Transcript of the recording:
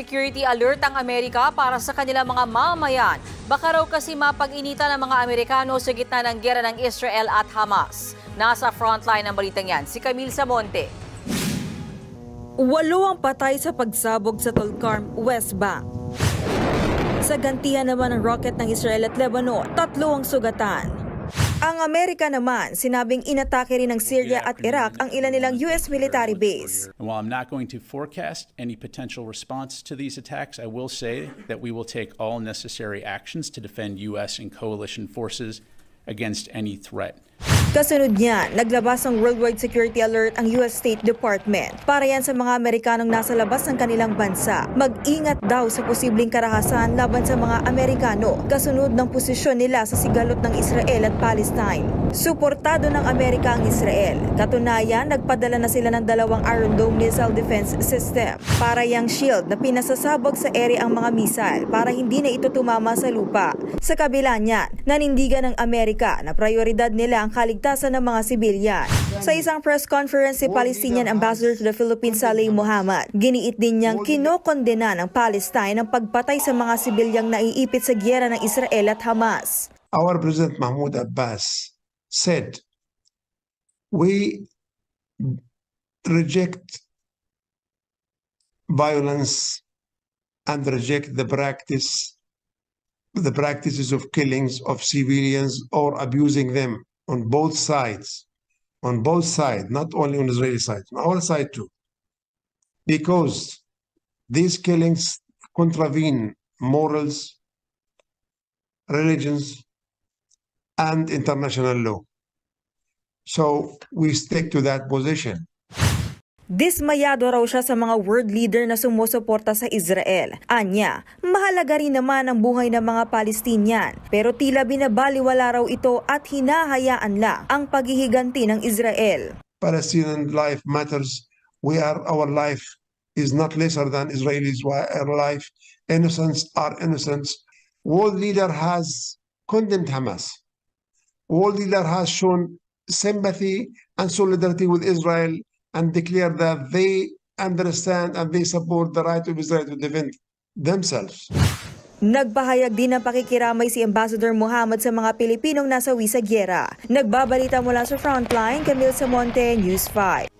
security alert ang Amerika para sa kanilang mga mamamayan. Baka raw kasi mapag-initan ng mga Amerikano sa gitna ng gera ng Israel at Hamas. Nasa frontline ng balitang yan, si Camille Samonte. 8 ang patay sa pagsabog sa Tulkarm, West Bank. Sa gantihan naman ng rocket ng Israel at Lebanon, 3 ang sugatan. Ang Amerika naman, sinabing inatake rin ng Syria at Iraq ang ilan nilang US military base. And while I'm not going to forecast any potential response to these attacks, I will say that we will take all necessary actions to defend US and coalition forces against any threat. Kasunod niyan, naglabas ng worldwide security alert ang US State Department para yan sa mga Amerikanong nasa labas ng kanilang bansa. Mag-ingat daw sa posibleng karahasan laban sa mga Amerikano kasunod ng posisyon nila sa sigalot ng Israel at Palestine. Suportado ng Amerika ang Israel. Katunayan, nagpadala na sila ng 2 Iron Dome missile defense system para yang shield na pinasasabog sa ere ang mga missile para hindi na ito tumama sa lupa. Sa kabila niyan, nanindigan ng Amerika na prioridad nila ang kaligtasan ng mga sibilyan. Sa isang press conference, si Palestinian Ambassador to the Philippines Saleh Mohammad, giniit din niyang kinokondena ng Palestine ang pagpatay sa mga sibilyang naiipit sa giyera ng Israel at Hamas. Our President Mahmoud Abbas said, we reject violence and reject the practices of killings of civilians or abusing them on both sides, not only on the Israeli side, on our side too, because these killings contravene morals, religions, and international law. So we stick to that position. Dismayado raw siya sa mga world leader na sumusuporta sa Israel. Anya, mahalaga rin naman ang buhay ng mga Palestinian, pero tila binabaliwala raw ito at hinahayaan lang ang paghihiganti ng Israel. Palestinian life matters. Our life is not lesser than Israelis' life. Innocents are innocents. World leader has condemned Hamas. World leader has shown sympathy and solidarity with Israel and declare that they understand and they support the right of Israel to defend themselves. Nagpahayag din ng pakikiramay si Ambassador Mohammad sa mga Pilipinong nasawi sa giyera. Nagbabalita mula sa Frontline, Camille Samonte, News 5.